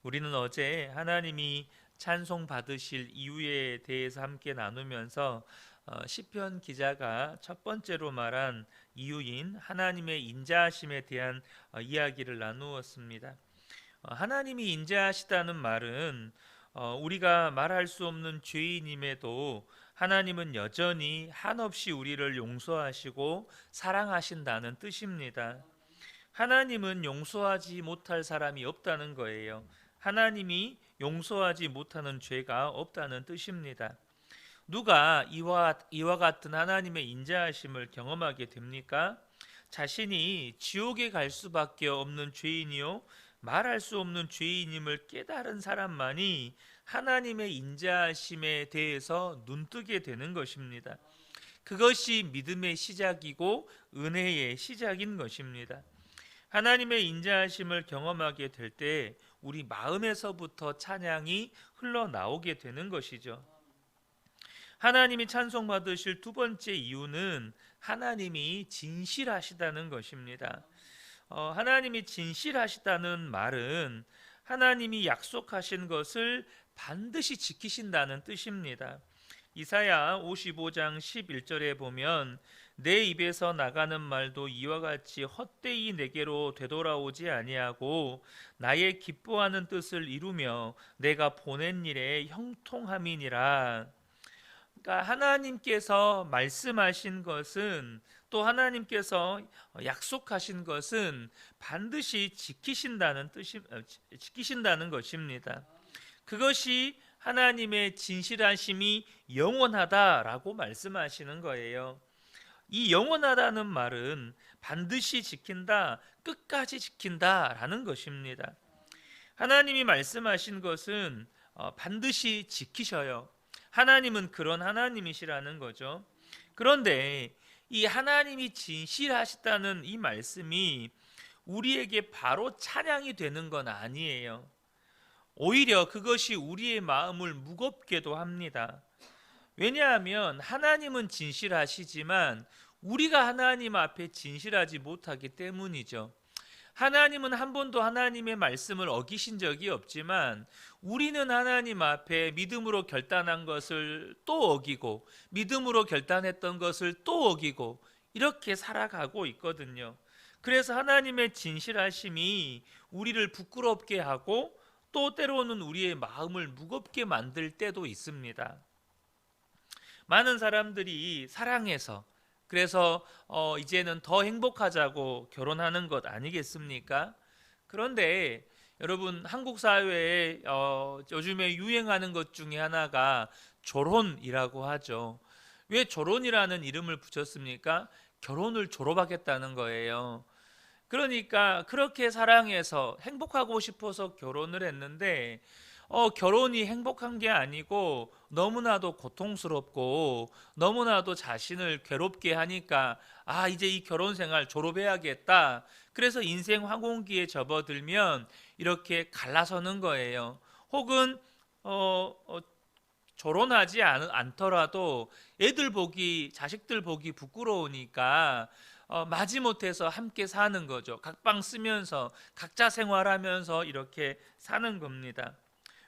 우리는 어제 하나님이 찬송 받으실 이유에 대해서 함께 나누면서 시편 기자가 첫 번째로 말한 이유인 하나님의 인자하심에 대한 이야기를 나누었습니다. 하나님이 인자하시다는 말은 우리가 말할 수 없는 죄인임에도 하나님은 여전히 한없이 우리를 용서하시고 사랑하신다는 뜻입니다. 하나님은 용서하지 못할 사람이 없다는 거예요. 하나님이 용서하지 못하는 죄가 없다는 뜻입니다. 누가 이와 같은 하나님의 인자하심을 경험하게 됩니까? 자신이 지옥에 갈 수밖에 없는 죄인이요 말할 수 없는 죄인임을 깨달은 사람만이 하나님의 인자하심에 대해서 눈뜨게 되는 것입니다. 그것이 믿음의 시작이고 은혜의 시작인 것입니다. 하나님의 인자하심을 경험하게 될 때 우리 마음에서부터 찬양이 흘러나오게 되는 것이죠. 하나님이 찬송받으실 두 번째 이유는 하나님이 진실하시다는 것입니다. 하나님이 진실하시다는 말은 하나님이 약속하신 것을 반드시 지키신다는 뜻입니다. 이사야 55장 11절에 보면 내 입에서 나가는 말도 이와 같이 헛되이 내게로 되돌아오지 아니하고 나의 기뻐하는 뜻을 이루며 내가 보낸 일에 형통함이니라. 그러니까 하나님께서 말씀하신 것은 또 하나님께서 약속하신 것은 반드시 지키신다는 것입니다. 그것이 하나님의 진실하심이 영원하다라고 말씀하시는 거예요. 이 영원하다는 말은 반드시 지킨다, 끝까지 지킨다라는 것입니다. 하나님이 말씀하신 것은 반드시 지키셔요. 하나님은 그런 하나님이시라는 거죠. 그런데 이 하나님이 진실하시다는 이 말씀이 우리에게 바로 찬양이 되는 건 아니에요. 오히려 그것이 우리의 마음을 무겁게도 합니다. 왜냐하면 하나님은 진실하시지만 우리가 하나님 앞에 진실하지 못하기 때문이죠. 하나님은 한 번도 하나님의 말씀을 어기신 적이 없지만 우리는 하나님 앞에 믿음으로 결단한 것을 또 어기고 믿음으로 결단했던 것을 또 어기고 이렇게 살아가고 있거든요. 그래서 하나님의 진실하심이 우리를 부끄럽게 하고 또 때로는 우리의 마음을 무겁게 만들 때도 있습니다. 많은 사람들이 사랑해서 그래서 이제는 더 행복하자고 결혼하는 것 아니겠습니까? 그런데 여러분 한국 사회에 요즘에 유행하는 것 중에 하나가 졸혼이라고 하죠. 왜 졸혼이라는 이름을 붙였습니까? 결혼을 졸업하겠다는 거예요. 그러니까 그렇게 사랑해서 행복하고 싶어서 결혼을 했는데 결혼이 행복한 게 아니고 너무나도 고통스럽고 너무나도 자신을 괴롭게 하니까 이제 이 결혼 생활 졸업해야겠다. 그래서 인생 황혼기에 접어들면 이렇게 갈라서는 거예요. 혹은 결혼하지 않더라도 자식들 보기 부끄러우니까 마지못해서 함께 사는 거죠. 각방 쓰면서 각자 생활하면서 이렇게 사는 겁니다.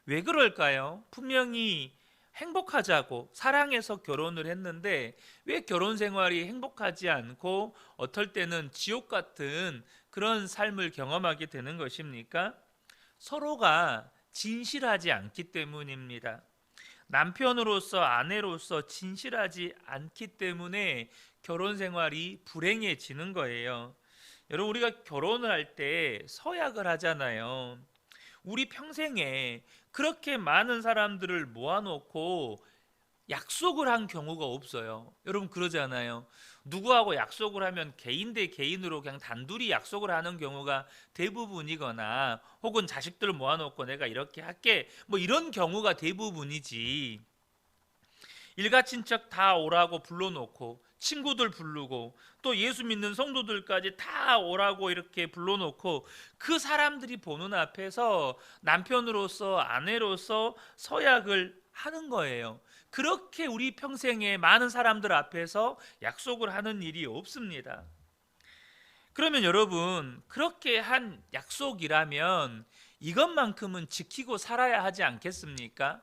왜 그럴까요? 분명히 행복하자고 사랑해서 결혼을 했는데 왜 결혼 생활이 행복하지 않고 어떨 때는 지옥 같은 그런 삶을 경험하게 되는 것입니까? 서로가 진실하지 않기 때문입니다. 남편으로서 아내로서 진실하지 않기 때문에 결혼 생활이 불행해지는 거예요. 여러분 우리가 결혼을 할 때 서약을 하잖아요. 우리 평생에 그렇게 많은 사람들을 모아놓고 약속을 한 경우가 없어요. 여러분 그러잖아요. 누구하고 약속을 하면 개인 대 개인으로 그냥 단둘이 약속을 하는 경우가 대부분이거나 혹은 자식들을 모아놓고 내가 이렇게 할게 뭐 이런 경우가 대부분이지. 일가 친척 다 오라고 불러놓고 친구들 부르고 또 예수 믿는 성도들까지 다 오라고 이렇게 불러놓고 그 사람들이 보는 앞에서 남편으로서 아내로서 서약을 하는 거예요. 그렇게 우리 평생에 많은 사람들 앞에서 약속을 하는 일이 없습니다. 그러면 여러분 그렇게 한 약속이라면 이것만큼은 지키고 살아야 하지 않겠습니까?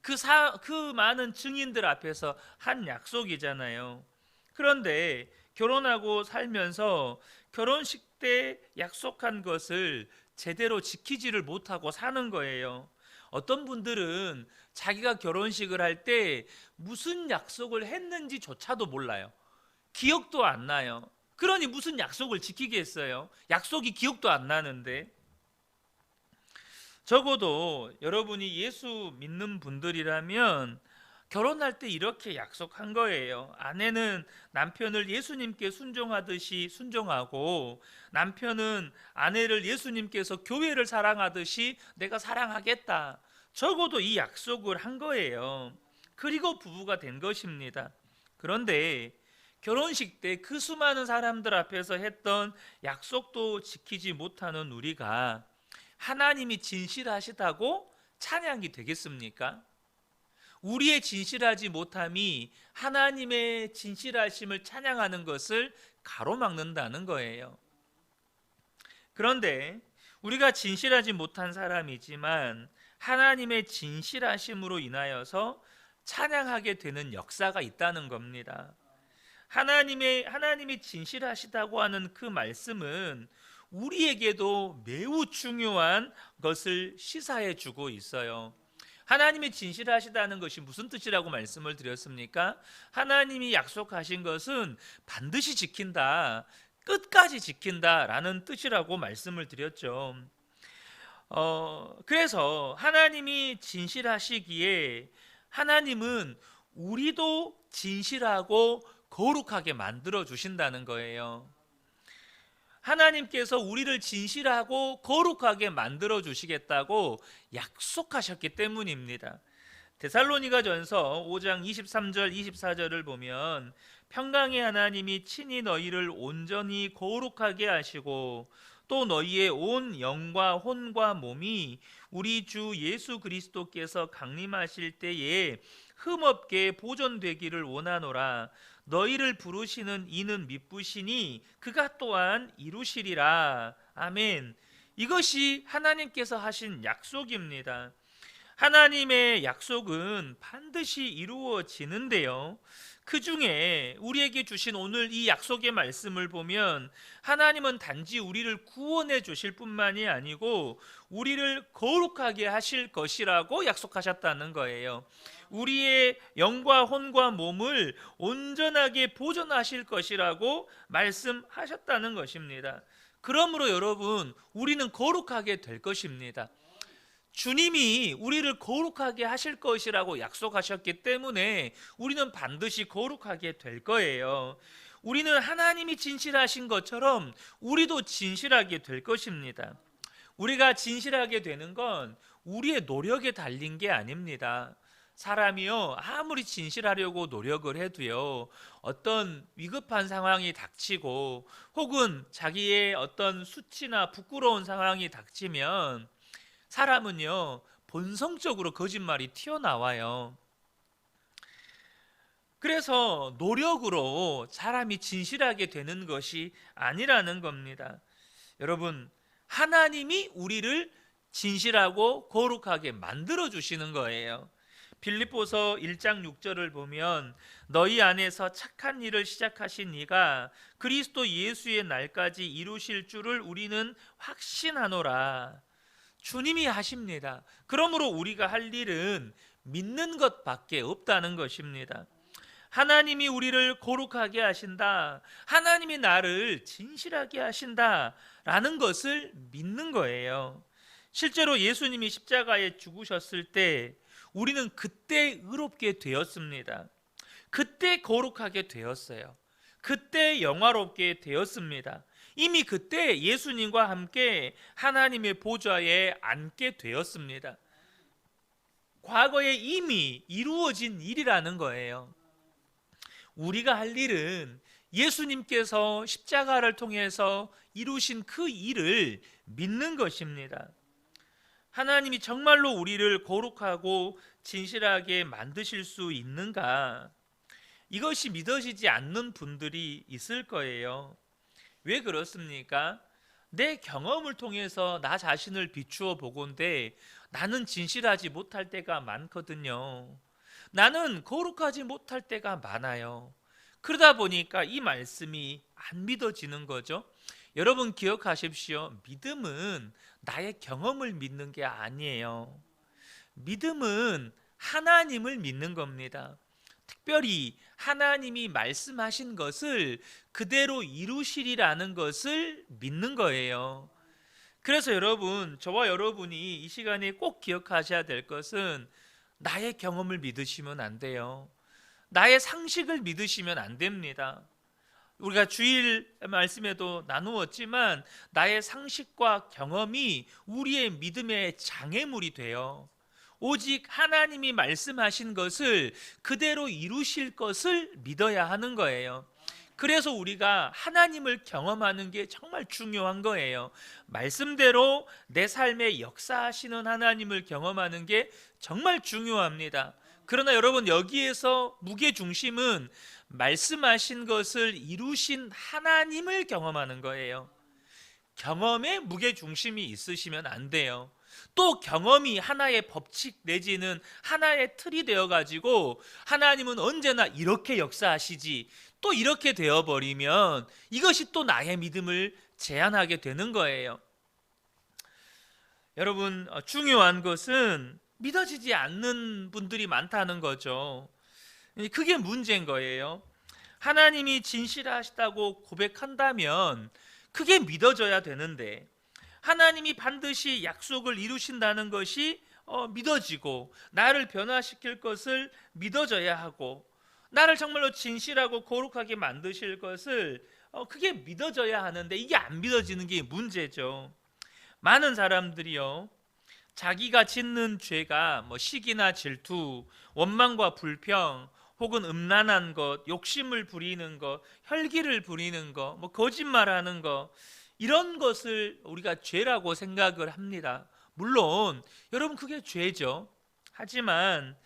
그 많은 증인들 앞에서 한 약속이잖아요. 그런데 결혼하고 살면서 결혼식 때 약속한 것을 제대로 지키지를 못하고 사는 거예요. 어떤 분들은 자기가 결혼식을 할 때 무슨 약속을 했는지조차도 몰라요. 기억도 안 나요. 그러니 무슨 약속을 지키겠어요? 약속이 기억도 안 나는데. 적어도 여러분이 예수 믿는 분들이라면 결혼할 때 이렇게 약속한 거예요. 아내는 남편을 예수님께 순종하듯이 순종하고, 남편은 아내를 예수님께서 교회를 사랑하듯이 내가 사랑하겠다. 적어도 이 약속을 한 거예요. 그리고 부부가 된 것입니다. 그런데 결혼식 때 그 수많은 사람들 앞에서 했던 약속도 지키지 못하는 우리가 하나님이 진실하시다고 찬양이 되겠습니까? 우리의 진실하지 못함이 하나님의 진실하심을 찬양하는 것을 가로막는다는 거예요. 그런데 우리가 진실하지 못한 사람이지만 하나님의 진실하심으로 인하여서 찬양하게 되는 역사가 있다는 겁니다. 하나님이 진실하시다고 하는 그 말씀은 우리에게도 매우 중요한 것을 시사해 주고 있어요. 하나님이 진실하시다는 것이 무슨 뜻이라고 말씀을 드렸습니까? 하나님이 약속하신 것은 반드시 지킨다, 끝까지 지킨다라는 뜻이라고 말씀을 드렸죠. 그래서 하나님이 진실하시기에 하나님은 우리도 진실하고 거룩하게 만들어 주신다는 거예요. 하나님께서 우리를 진실하고 거룩하게 만들어 주시겠다고 약속하셨기 때문입니다. 데살로니가전서 5장 23절 24절을 보면 평강의 하나님이 친히 너희를 온전히 거룩하게 하시고 또 너희의 온 영과 혼과 몸이 우리 주 예수 그리스도께서 강림하실 때에 흠없게 보존되기를 원하노라. 너희를 부르시는 이는 미쁘시니 그가 또한 이루시리라. 아멘. 이것이 하나님께서 하신 약속입니다. 하나님의 약속은 반드시 이루어지는데요, 그 중에 우리에게 주신 오늘 이 약속의 말씀을 보면 하나님은 단지 우리를 구원해 주실 뿐만이 아니고 우리를 거룩하게 하실 것이라고 약속하셨다는 거예요. 우리의 영과 혼과 몸을 온전하게 보존하실 것이라고 말씀하셨다는 것입니다. 그러므로 여러분, 우리는 거룩하게 될 것입니다. 주님이 우리를 거룩하게 하실 것이라고 약속하셨기 때문에 우리는 반드시 거룩하게 될 거예요. 우리는 하나님이 진실하신 것처럼 우리도 진실하게 될 것입니다. 우리가 진실하게 되는 건 우리의 노력에 달린 게 아닙니다. 사람이요, 아무리 진실하려고 노력을 해도요, 어떤 위급한 상황이 닥치고 혹은 자기의 어떤 수치나 부끄러운 상황이 닥치면 사람은요, 본성적으로 거짓말이 튀어나와요. 그래서 노력으로 사람이 진실하게 되는 것이 아니라는 겁니다. 여러분, 하나님이 우리를 진실하고 거룩하게 만들어 주시는 거예요. 빌립보서 1장 6절을 보면 너희 안에서 착한 일을 시작하신 이가 그리스도 예수의 날까지 이루실 줄을 우리는 확신하노라. 주님이 하십니다. 그러므로 우리가 할 일은 믿는 것밖에 없다는 것입니다. 하나님이 우리를 거룩하게 하신다, 하나님이 나를 진실하게 하신다 라는 것을 믿는 거예요. 실제로 예수님이 십자가에 죽으셨을 때 우리는 그때 의롭게 되었습니다. 그때 거룩하게 되었어요. 그때 영화롭게 되었습니다. 이미 그때 예수님과 함께 하나님의 보좌에 앉게 되었습니다. 과거에 이미 이루어진 일이라는 거예요. 우리가 할 일은 예수님께서 십자가를 통해서 이루신 그 일을 믿는 것입니다. 하나님이 정말로 우리를 거룩하고 진실하게 만드실 수 있는가? 이것이 믿어지지 않는 분들이 있을 거예요. 왜 그렇습니까? 내 경험을 통해서 나 자신을 비추어 보건대 나는 진실하지 못할 때가 많거든요. 나는 거룩하지 못할 때가 많아요. 그러다 보니까 이 말씀이 안 믿어지는 거죠. 여러분 기억하십시오. 믿음은 나의 경험을 믿는 게 아니에요. 믿음은 하나님을 믿는 겁니다. 특별히 하나님이 말씀하신 것을 그대로 이루시리라는 것을 믿는 거예요. 그래서 여러분, 저와 여러분이 이 시간에 꼭 기억하셔야 될 것은 나의 경험을 믿으시면 안 돼요. 나의 상식을 믿으시면 안 됩니다. 우리가 주일 말씀에도 나누었지만 나의 상식과 경험이 우리의 믿음의 장애물이 돼요. 오직 하나님이 말씀하신 것을 그대로 이루실 것을 믿어야 하는 거예요. 그래서 우리가 하나님을 경험하는 게 정말 중요한 거예요. 말씀대로 내 삶에 역사하시는 하나님을 경험하는 게 정말 중요합니다. 그러나 여러분, 여기에서 무게중심은 말씀하신 것을 이루신 하나님을 경험하는 거예요. 경험에 무게중심이 있으시면 안 돼요. 또 경험이 하나의 법칙 내지는 하나의 틀이 되어가지고 하나님은 언제나 이렇게 역사하시지, 또 이렇게 되어버리면 이것이 또 나의 믿음을 제한하게 되는 거예요. 여러분, 중요한 것은 믿어지지 않는 분들이 많다는 거죠. 그게 문제인 거예요. 하나님이 진실하시다고 고백한다면 그게 믿어져야 되는데, 하나님이 반드시 약속을 이루신다는 것이 믿어지고 나를 변화시킬 것을 믿어져야 하고, 나를 정말로 진실하고 거룩하게 만드실 것을 그게 믿어져야 하는데 이게 안 믿어지는 게 문제죠. 많은 사람들이요, 자기가 짓는 죄가 시기나 질투, 원망과 불평, 혹은 음란한 것, 욕심을 부리는 것, 혈기를 부리는 것, 거짓말하는 것, 이런 것을 우리가 죄라고 생각을 합니다. 물론 여러분 그게 죄죠. 하지만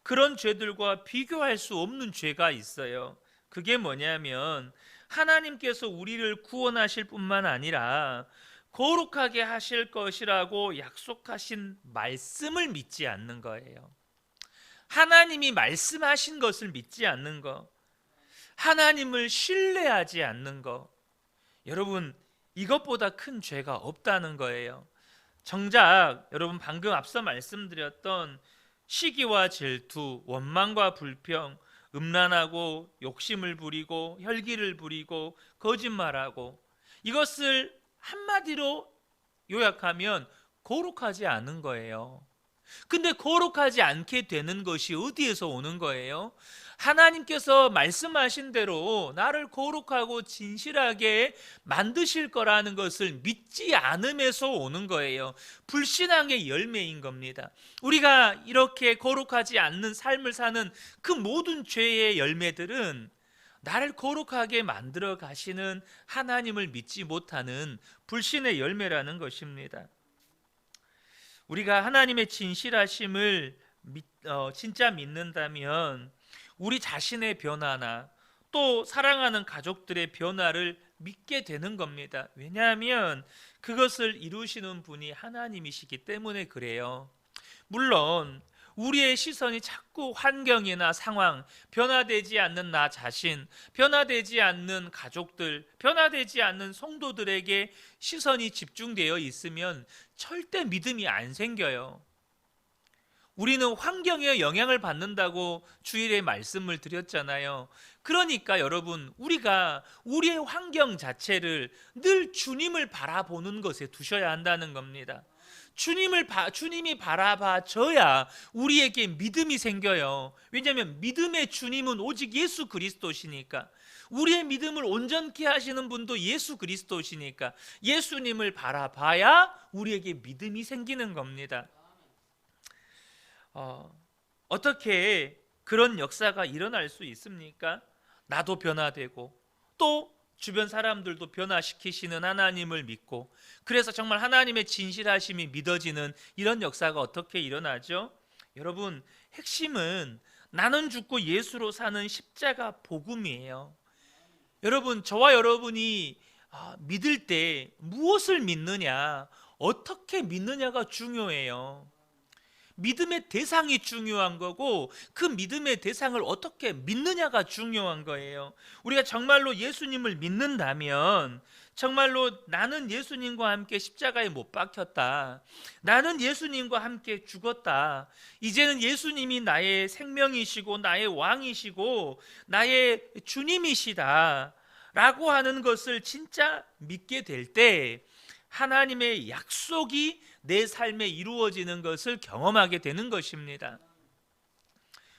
그런 죄들과 비교할 수 없는 죄가 있어요. 그게 뭐냐면 하나님께서 우리를 구원하실 뿐만 아니라 거룩하게 하실 것이라고 약속하신 말씀을 믿지 않는 거예요. 하나님이 말씀하신 것을 믿지 않는 것, 하나님을 신뢰하지 않는 것, 여러분 이것보다 큰 죄가 없다는 거예요. 정작 여러분 방금 앞서 말씀드렸던 시기와 질투, 원망과 불평, 음란하고 욕심을 부리고 혈기를 부리고 거짓말하고, 이것을 한마디로 요약하면 거룩하지 않은 거예요. 근데 거룩하지 않게 되는 것이 어디에서 오는 거예요? 하나님께서 말씀하신 대로 나를 거룩하고 진실하게 만드실 거라는 것을 믿지 않음에서 오는 거예요. 불신앙의 열매인 겁니다. 우리가 이렇게 거룩하지 않는 삶을 사는 그 모든 죄의 열매들은 나를 거룩하게 만들어 가시는 하나님을 믿지 못하는 불신의 열매라는 것입니다. 우리가 하나님의 진실하심을 진짜 믿는다면 우리 자신의 변화나 또 사랑하는 가족들의 변화를 믿게 되는 겁니다. 왜냐하면 그것을 이루시는 분이 하나님이시기 때문에 그래요. 물론 우리의 시선이 자꾸 환경이나 상황, 변화되지 않는 나 자신, 변화되지 않는 가족들, 변화되지 않는 성도들에게 시선이 집중되어 있으면 절대 믿음이 안 생겨요. 우리는 환경에 영향을 받는다고 주일에 말씀을 드렸잖아요. 그러니까 여러분, 우리가 우리의 환경 자체를 늘 주님을 바라보는 것에 두셔야 한다는 겁니다. 주님이 바라봐 줘야 우리에게 믿음이 생겨요. 왜냐하면 믿음의 주님은 오직 예수 그리스도시니까. 우리의 믿음을 온전케 하시는 분도 예수 그리스도시니까 예수님을 바라봐야 우리에게 믿음이 생기는 겁니다. 어떻게 그런 역사가 일어날 수 있습니까? 나도 변화되고 또 주변 사람들도 변화시키시는 하나님을 믿고, 그래서 정말 하나님의 진실하심이 믿어지는 이런 역사가 어떻게 일어나죠? 여러분, 핵심은 나는 죽고 예수로 사는 십자가 복음이에요. 여러분, 저와 여러분이 믿을 때 무엇을 믿느냐, 어떻게 믿느냐가 중요해요. 믿음의 대상이 중요한 거고 그 믿음의 대상을 어떻게 믿느냐가 중요한 거예요. 우리가 정말로 예수님을 믿는다면, 정말로 나는 예수님과 함께 십자가에 못 박혔다, 나는 예수님과 함께 죽었다, 이제는 예수님이 나의 생명이시고 나의 왕이시고 나의 주님이시다 라고 하는 것을 진짜 믿게 될 때 하나님의 약속이 내 삶에 이루어지는 것을 경험하게 되는 것입니다.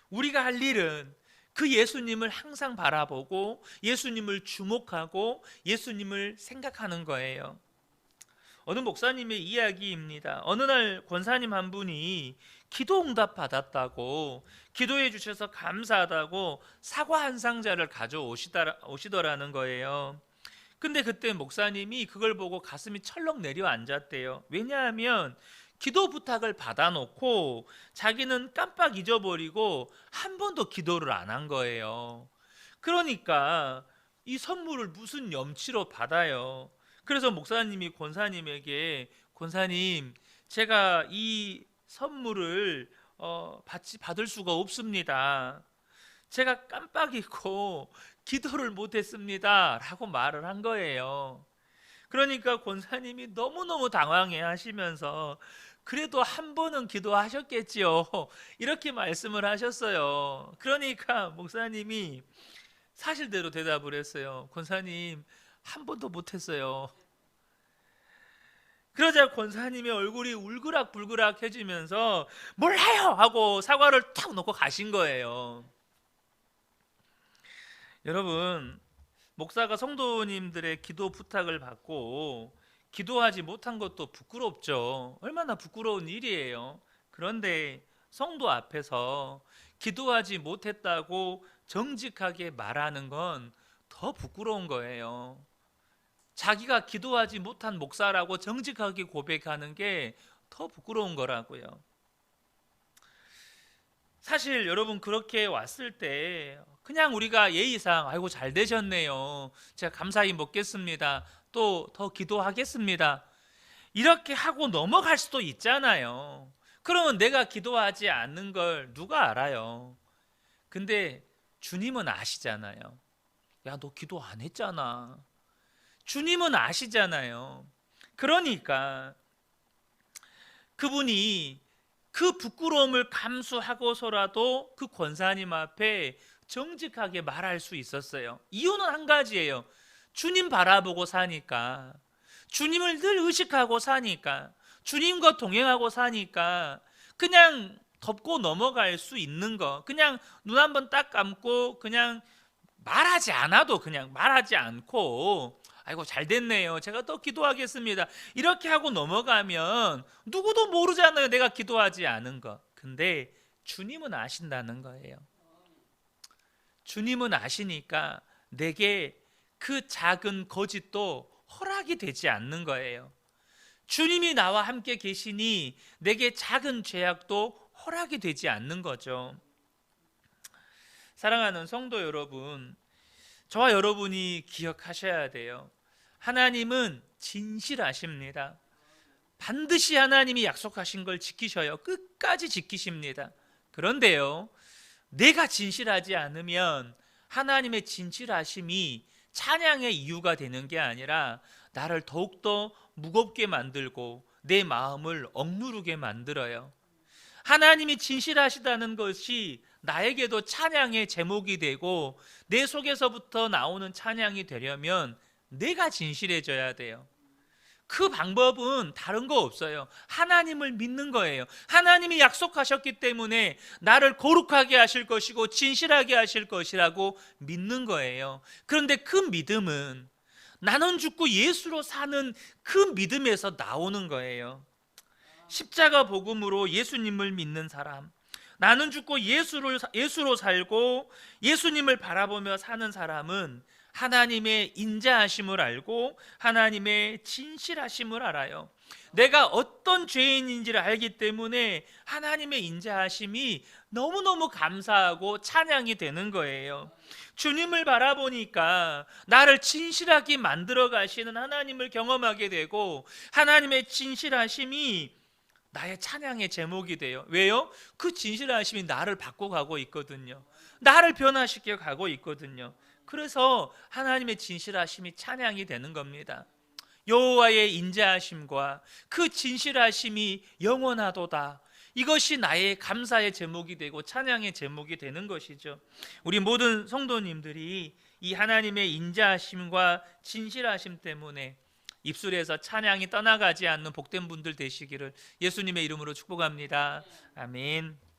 우리가 할 일은 그 예수님을 항상 바라보고 예수님을 주목하고 예수님을 생각하는 거예요. 어느 목사님의 이야기입니다. 어느 날 권사님 한 분이 기도 응답 받았다고, 기도해 주셔서 감사하다고 사과 한 상자를 가져오시더라는 거예요. 근데 그때 목사님이 그걸 보고 가슴이 철렁 내려앉았대요. 왜냐하면 기도 부탁을 받아놓고 자기는 깜빡 잊어버리고 한 번도 기도를 안 한 거예요. 그러니까 이 선물을 무슨 염치로 받아요. 그래서 목사님이 권사님에게, 권사님, 제가 이 선물을 받을 수가 없습니다. 제가 깜빡 잊고 기도를 못했습니다 라고 말을 한 거예요. 그러니까 권사님이 너무너무 당황해 하시면서, 그래도 한 번은 기도하셨겠지요, 이렇게 말씀을 하셨어요. 그러니까 목사님이 사실대로 대답을 했어요. 권사님, 한 번도 못했어요. 그러자 권사님의 얼굴이 울그락불그락 해지면서 몰라요 하고 사과를 탁 놓고 가신 거예요. 여러분, 목사가 성도님들의 기도 부탁을 받고 기도하지 못한 것도 부끄럽죠. 얼마나 부끄러운 일이에요. 그런데 성도 앞에서 기도하지 못했다고 정직하게 말하는 건 더 부끄러운 거예요. 자기가 기도하지 못한 목사라고 정직하게 고백하는 게 더 부끄러운 거라고요. 사실 여러분, 그렇게 왔을 때 그냥 우리가 예의상 아이고 잘 되셨네요, 제가 감사히 먹겠습니다, 또 더 기도하겠습니다, 이렇게 하고 넘어갈 수도 있잖아요. 그러면 내가 기도하지 않는 걸 누가 알아요? 근데 주님은 아시잖아요. 야, 너 기도 안 했잖아. 주님은 아시잖아요. 그러니까 그분이 그 부끄러움을 감수하고서라도 그 권사님 앞에 정직하게 말할 수 있었어요. 이유는 한 가지예요. 주님 바라보고 사니까, 주님을 늘 의식하고 사니까, 주님과 동행하고 사니까 그냥 덮고 넘어갈 수 있는 거, 그냥 눈 한번 딱 감고 그냥 말하지 않아도, 그냥 말하지 않고 아이고 잘 됐네요, 제가 더 기도하겠습니다, 이렇게 하고 넘어가면 누구도 모르잖아요, 내가 기도하지 않은 거. 근데 주님은 아신다는 거예요. 주님은 아시니까 내게 그 작은 거짓도 허락이 되지 않는 거예요. 주님이 나와 함께 계시니 내게 작은 죄악도 허락이 되지 않는 거죠. 사랑하는 성도 여러분, 저와 여러분이 기억하셔야 돼요. 하나님은 진실하십니다. 반드시 하나님이 약속하신 걸 지키셔요. 끝까지 지키십니다. 그런데요, 내가 진실하지 않으면 하나님의 진실하심이 찬양의 이유가 되는 게 아니라 나를 더욱더 무겁게 만들고 내 마음을 억누르게 만들어요. 하나님이 진실하시다는 것이 나에게도 찬양의 제목이 되고 내 속에서부터 나오는 찬양이 되려면 내가 진실해져야 돼요. 그 방법은 다른 거 없어요. 하나님을 믿는 거예요. 하나님이 약속하셨기 때문에 나를 거룩하게 하실 것이고 진실하게 하실 것이라고 믿는 거예요. 그런데 그 믿음은 나는 죽고 예수로 사는 그 믿음에서 나오는 거예요. 십자가 복음으로 예수님을 믿는 사람, 나는 죽고 예수로 살고 예수님을 바라보며 사는 사람은 하나님의 인자하심을 알고 하나님의 진실하심을 알아요. 내가 어떤 죄인인지를 알기 때문에 하나님의 인자하심이 너무너무 감사하고 찬양이 되는 거예요. 주님을 바라보니까 나를 진실하게 만들어 가시는 하나님을 경험하게 되고, 하나님의 진실하심이 나의 찬양의 제목이 돼요. 왜요? 그 진실하심이 나를 바꿔가고 있거든요. 나를 변화시켜 가고 있거든요. 그래서 하나님의 진실하심이 찬양이 되는 겁니다. 여호와의 인자하심과 그 진실하심이 영원하도다. 이것이 나의 감사의 제목이 되고 찬양의 제목이 되는 것이죠. 우리 모든 성도님들이 이 하나님의 인자하심과 진실하심 때문에 입술에서 찬양이 떠나가지 않는 복된 분들 되시기를 예수님의 이름으로 축복합니다. 아멘.